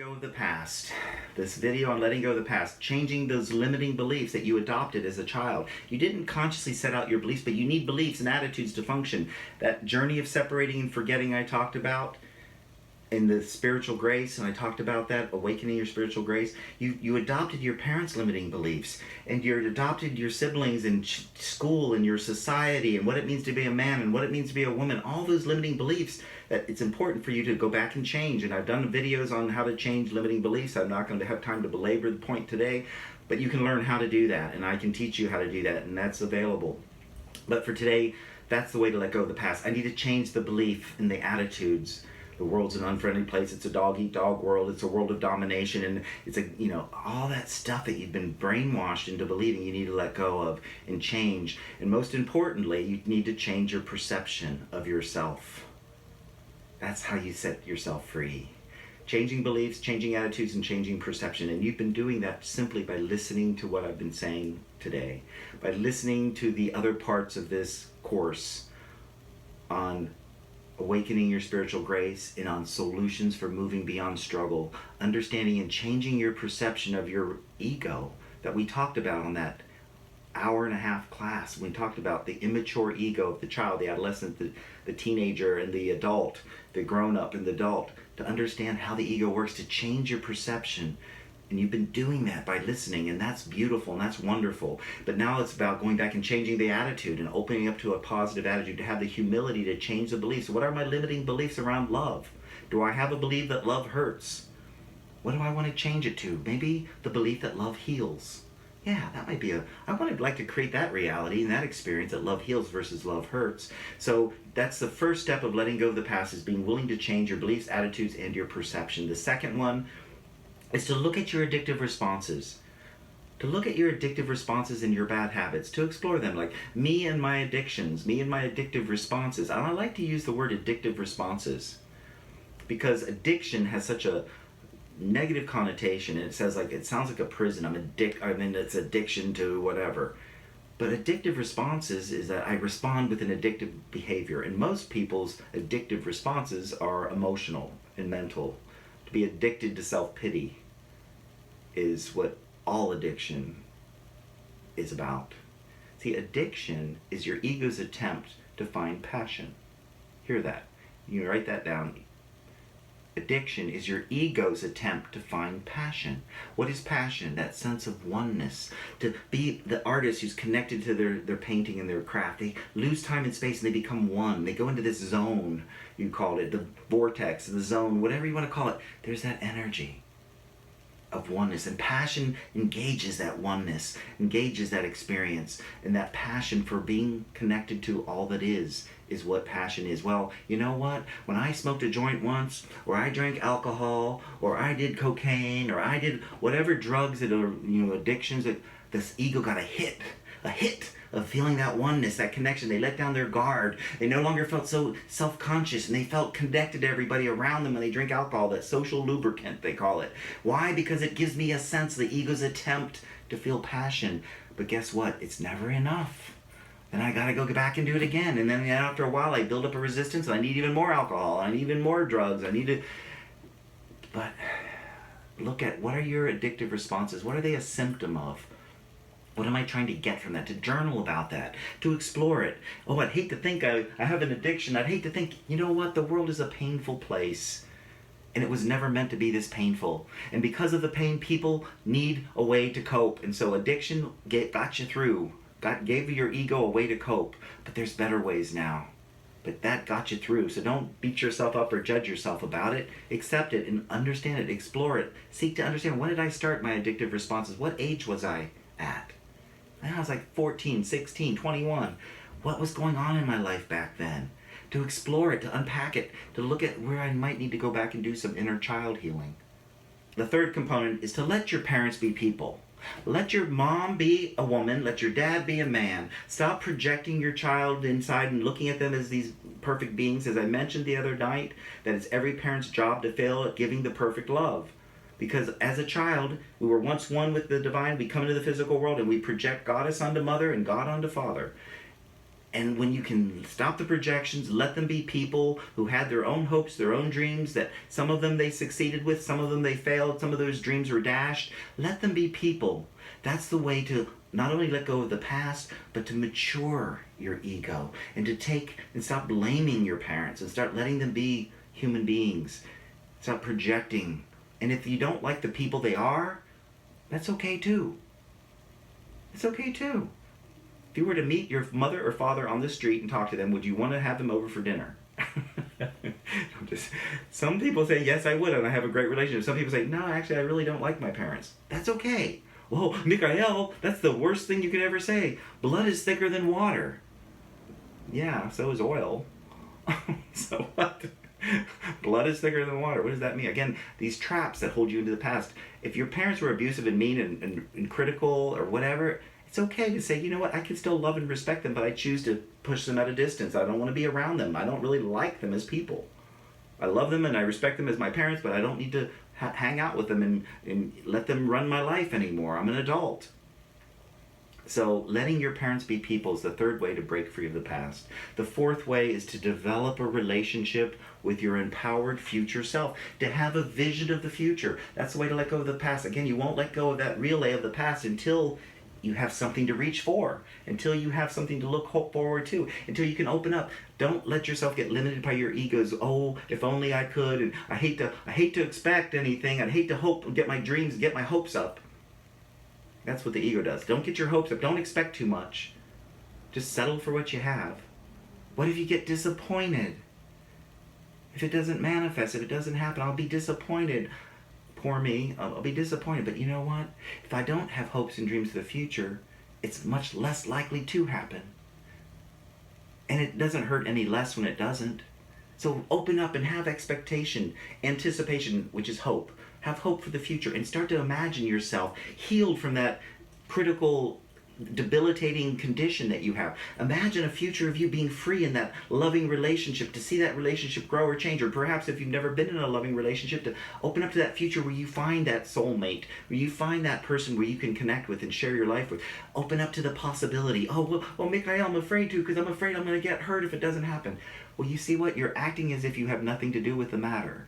go of the past. This video on letting go of the past, changing those limiting beliefs that you adopted as a child. You didn't consciously set out your beliefs, but you need beliefs and attitudes to function. That journey of separating and forgetting I talked about in the spiritual grace, and I talked about that, awakening your spiritual grace. You adopted your parents' limiting beliefs, and you adopted your siblings in school and your society, and what it means to be a man and what it means to be a woman, all those limiting beliefs that it's important for you to go back and change. And I've done videos on how to change limiting beliefs. I'm not going to have time to belabor the point today, but you can learn how to do that, and I can teach you how to do that, and that's available. But for today, that's the way to let go of the past. I need to change the belief and the attitudes. The world's an unfriendly place. It's a dog-eat-dog world. It's a world of domination, and it's all that stuff that you've been brainwashed into believing you need to let go of and change. And most importantly, you need to change your perception of yourself. That's how you set yourself free. Changing beliefs, changing attitudes, and changing perception. And you've been doing that simply by listening to what I've been saying today, by listening to the other parts of this course on awakening your spiritual grace and on solutions for moving beyond struggle, understanding and changing your perception of your ego that we talked about on that hour-and-a-half class. We talked about the immature ego of the child, the adolescent, the teenager, and the adult, the grown-up and the adult, to understand how the ego works, to change your perception. And you've been doing that by listening, and that's beautiful and that's wonderful. But now it's about going back and changing the attitude and opening up to a positive attitude, to have the humility to change the beliefs. What are my limiting beliefs around love? Do I have a belief that love hurts? What do I want to change it to? Maybe the belief that love heals. Yeah, that might be I would like to create that reality and that experience that love heals versus love hurts. So that's the first step of letting go of the past, is being willing to change your beliefs, attitudes, and your perception. The second one is to look at your addictive responses. To look at your addictive responses and your bad habits, to explore them, like me and my addictions, me and my addictive responses. And I like to use the word addictive responses because addiction has such a negative connotation, and it sounds like a prison. It's addiction to whatever. But addictive responses is that I respond with an addictive behavior, and most people's addictive responses are emotional and mental. To be addicted to self-pity is what all addiction is about. See, addiction is your ego's attempt to find passion. Hear that. You can write that down. Addiction is your ego's attempt to find passion. What is passion? That sense of oneness. To be the artist who's connected to their painting and their craft. They lose time and space and they become one. They go into this zone, you called it, the vortex, the zone, whatever you want to call it. There's that energy of oneness, and passion engages that oneness, engages that experience, and that passion for being connected to all that is what passion is. Well, you know what? When I smoked a joint once, or I drank alcohol, or I did cocaine, or I did whatever drugs that are, addictions, that this ego got a hit of feeling that oneness, that connection. They let down their guard. They no longer felt so self-conscious, and they felt connected to everybody around them when they drink alcohol, that social lubricant, they call it. Why? Because it gives me a sense, the ego's attempt to feel passion. But guess what? It's never enough. Then I gotta go back and do it again. And then after a while, I build up a resistance, and I need even more alcohol, I need even more drugs, But look at, what are your addictive responses? What are they a symptom of? What am I trying to get from that? To journal about that, to explore it. Oh, I'd hate to think I have an addiction. I'd hate to think, you know what? The world is a painful place, and it was never meant to be this painful. And because of the pain, people need a way to cope. And so addiction got you through, gave your ego a way to cope. But there's better ways now. But that got you through. So don't beat yourself up or judge yourself about it. Accept it and understand it. Explore it. Seek to understand, when did I start my addictive responses? What age was I at? I was like 14, 16, 21. What was going on in my life back then? To explore it, to unpack it, to look at where I might need to go back and do some inner child healing. The third component is to let your parents be people. Let your mom be a woman, let your dad be a man. Stop projecting your child inside and looking at them as these perfect beings. As I mentioned the other night, that it's every parent's job to fail at giving the perfect love. Because as a child, we were once one with the divine. We come into the physical world and we project goddess onto mother and God onto father. And when you can stop the projections, let them be people who had their own hopes, their own dreams, that some of them they succeeded with, some of them they failed, some of those dreams were dashed. Let them be people. That's the way to not only let go of the past, but to mature your ego and to take and stop blaming your parents and start letting them be human beings. Stop projecting. And if you don't like the people they are, that's okay too. It's okay too. If you were to meet your mother or father on the street and talk to them, would you want to have them over for dinner? Some people say, yes, I would, and I have a great relationship. Some people say, no, actually, I really don't like my parents. That's okay. Whoa, Mikhail, that's the worst thing you could ever say. Blood is thicker than water. Yeah, so is oil. So what? Blood is thicker than water. What does that mean? Again, these traps that hold you into the past. If your parents were abusive and mean and critical or whatever, it's okay to say, you know what, I can still love and respect them, but I choose to push them at a distance. I don't want to be around them. I don't really like them as people. I love them and I respect them as my parents, but I don't need to hang out with them and let them run my life anymore. I'm an adult. So letting your parents be people is the third way to break free of the past. The fourth way is to develop a relationship with your empowered future self, to have a vision of the future. That's the way to let go of the past. Again, you won't let go of that relay of the past until you have something to reach for, until you have something to look forward to, until you can open up. Don't let yourself get limited by your egos. Oh, if only I could, and I hate to expect anything. I'd hate to hope, get my dreams, get my hopes up. That's what the ego does. Don't get your hopes up. Don't expect too much. Just settle for what you have. What if you get disappointed? If it doesn't manifest, if it doesn't happen, I'll be disappointed. Poor me, I'll be disappointed. But you know what? If I don't have hopes and dreams of the future, it's much less likely to happen. And it doesn't hurt any less when it doesn't. So open up and have expectation, anticipation, which is hope. Have hope for the future and start to imagine yourself healed from that critical, debilitating condition that you have. Imagine a future of you being free in that loving relationship, to see that relationship grow or change, or perhaps if you've never been in a loving relationship, to open up to that future where you find that soulmate, where you find that person where you can connect with and share your life with. Open up to the possibility. Oh, well, Mikhail, I'm afraid to, because I'm afraid I'm going to get hurt if it doesn't happen. Well, you see what? You're acting as if you have nothing to do with the matter.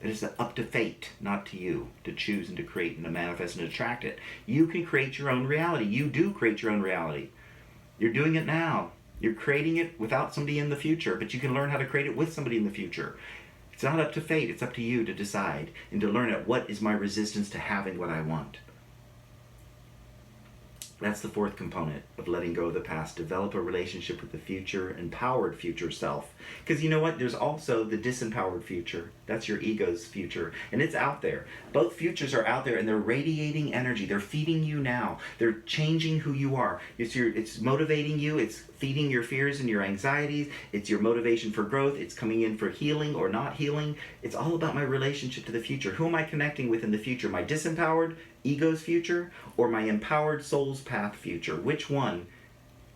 It is up to fate, not to you, to choose and to create and to manifest and to attract it. You can create your own reality. You do create your own reality. You're doing it now. You're creating it without somebody in the future, but you can learn how to create it with somebody in the future. It's not up to fate. It's up to you to decide and to learn what is my resistance to having what I want. That's the fourth component of letting go of the past. Develop a relationship with the future, empowered future self. Because you know what? There's also the disempowered future. That's your ego's future. And it's out there. Both futures are out there and they're radiating energy. They're feeding you now. They're changing who you are. It's motivating you. It's feeding your fears and your anxieties. It's your motivation for growth. It's coming in for healing or not healing. It's all about my relationship to the future. Who am I connecting with in the future? My disempowered ego's future or my empowered soul's path future? Which one?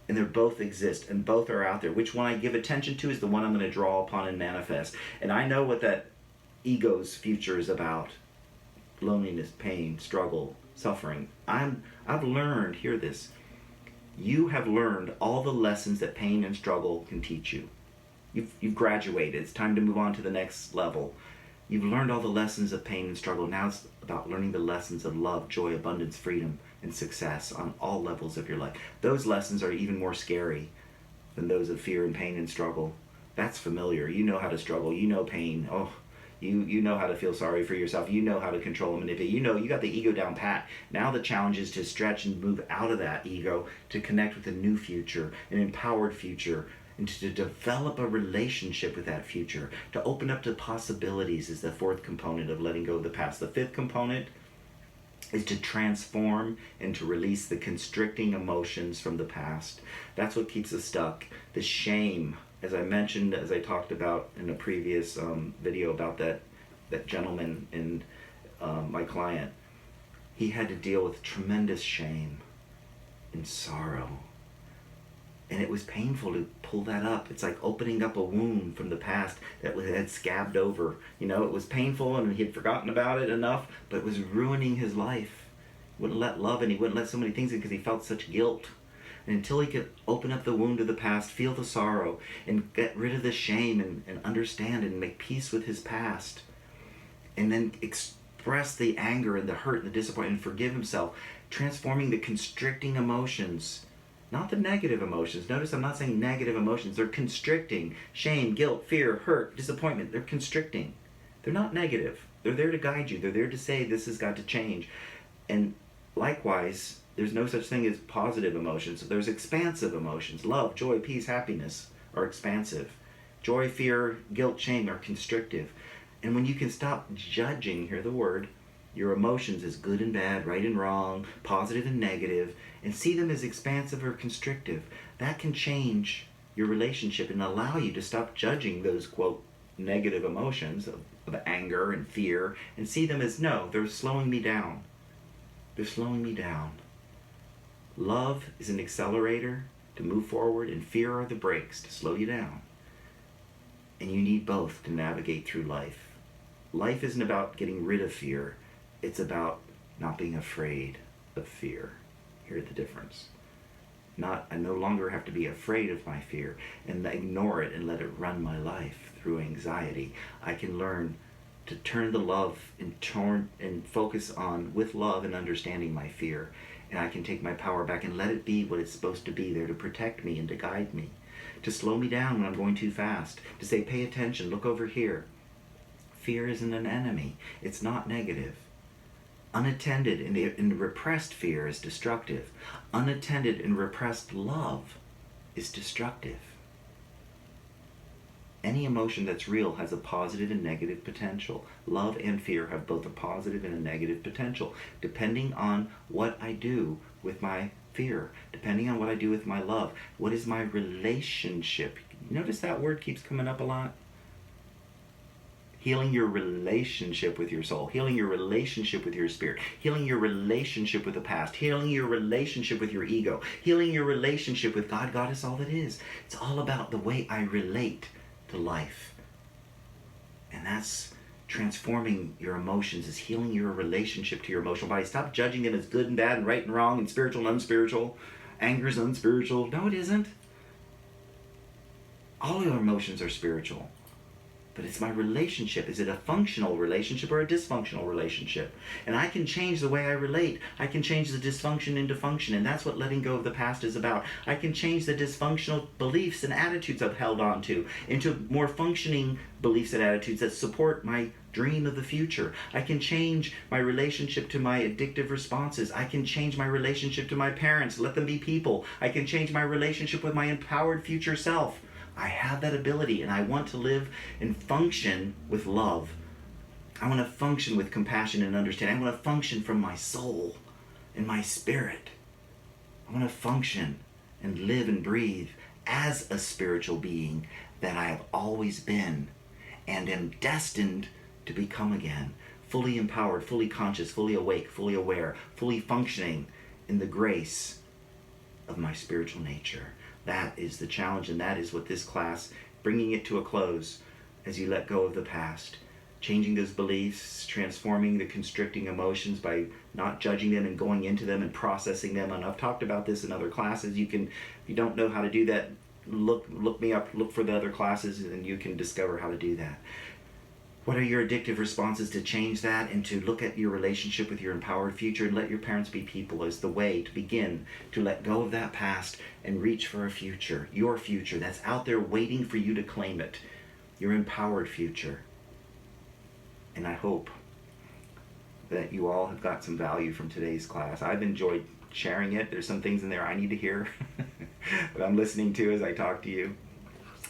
And they both exist and both are out there. Which one I give attention to is the one I'm going to draw upon and manifest. And I know what that ego's future is about. Loneliness, pain, struggle, suffering. I've learned, hear this, you have learned all the lessons that pain and struggle can teach you. You've graduated. It's time to move on to the next level. You've learned all the lessons of pain and struggle. Now it's about learning the lessons of love, joy, abundance, freedom, and success on all levels of your life. Those lessons are even more scary than those of fear and pain and struggle. That's familiar. You know how to struggle. You know pain. Oh, you know how to feel sorry for yourself. You know how to control and manipulate. You got the ego down pat. Now the challenge is to stretch and move out of that ego to connect with a new future, an empowered future, and to develop a relationship with that future, to open up to possibilities is the fourth component of letting go of the past. The fifth component is to transform and to release the constricting emotions from the past. That's what keeps us stuck. The shame, as I mentioned, as I talked about in a previous video about that gentleman and my client, he had to deal with tremendous shame and sorrow. And it was painful to pull that up. It's like opening up a wound from the past that had scabbed over. It was painful and he had forgotten about it enough, but it was ruining his life. He wouldn't let love in. He wouldn't let so many things in because he felt such guilt. And until he can open up the wound of the past, feel the sorrow, and get rid of the shame, and understand and make peace with his past, and then express the anger and the hurt and the disappointment and forgive himself, transforming the constricting emotions, not the negative emotions. Notice I'm not saying negative emotions. They're constricting. Shame, guilt, fear, hurt, disappointment. They're constricting. They're not negative. They're there to guide you. They're there to say this has got to change. And likewise, there's no such thing as positive emotions. There's expansive emotions. Love, joy, peace, happiness are expansive. Joy, fear, guilt, shame are constrictive. And when you can stop judging, hear the word, your emotions as good and bad, right and wrong, positive and negative, and see them as expansive or constrictive, that can change your relationship and allow you to stop judging those, quote, negative emotions of anger and fear, and see them as, no, they're slowing me down. They're slowing me down. Love is an accelerator to move forward, and fear are the brakes to slow you down. And you need both to navigate through life. Life isn't about getting rid of fear. It's about not being afraid of fear. Hear the difference. I no longer have to be afraid of my fear and ignore it and let it run my life through anxiety. I can learn to turn the love and focus on, with love and understanding, my fear. And I can take my power back and let it be what it's supposed to be, there to protect me and to guide me, to slow me down when I'm going too fast, to say, pay attention, look over here. Fear isn't an enemy. It's not negative. Unattended and repressed fear is destructive. Unattended and repressed love is destructive. Any emotion that's real has a positive and negative potential. Love and fear have both a positive and a negative potential, depending on what I do with my fear, depending on what I do with my love. What is my relationship? Notice that word keeps coming up a lot. Healing your relationship with your soul, healing your relationship with your spirit, healing your relationship with the past, healing your relationship with your ego, healing your relationship with God. God is all that is. It's all about the way I relate to life. And that's transforming your emotions, is healing your relationship to your emotional body. Stop judging them as good and bad and right and wrong and spiritual and unspiritual. Anger is unspiritual. No, it isn't. All your emotions are spiritual. But it's my relationship. Is it a functional relationship or a dysfunctional relationship? And I can change the way I relate. I can change the dysfunction into function. And that's what letting go of the past is about. I can change the dysfunctional beliefs and attitudes I've held on to into more functioning beliefs and attitudes that support my dream of the future. I can change my relationship to my addictive responses. I can change my relationship to my parents. Let them be people. I can change my relationship with my empowered future self. I have that ability, and I want to live and function with love. I want to function with compassion and understanding. I want to function from my soul and my spirit. I want to function and live and breathe as a spiritual being that I have always been and am destined to become again. Fully empowered, fully conscious, fully awake, fully aware, fully functioning in the grace of my spiritual nature. That is the challenge, and that is what this class, bringing it to a close as you let go of the past, changing those beliefs, transforming the constricting emotions by not judging them and going into them and processing them. And I've talked about this in other classes. You can, if you don't know how to do that, look me up, look for the other classes, and you can discover how to do that. What are your addictive responses to change that and to look at your relationship with your empowered future and let your parents be people as the way to begin to let go of that past and reach for a future, your future that's out there waiting for you to claim it, your empowered future. And I hope that you all have got some value from today's class. I've enjoyed sharing it. There's some things in there I need to hear that I'm listening to as I talk to you.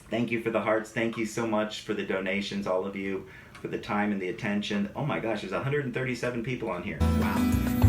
Thank you for the hearts. Thank you so much for the donations, all of you, for the time and the attention. Oh my gosh, there's 137 people on here. Wow.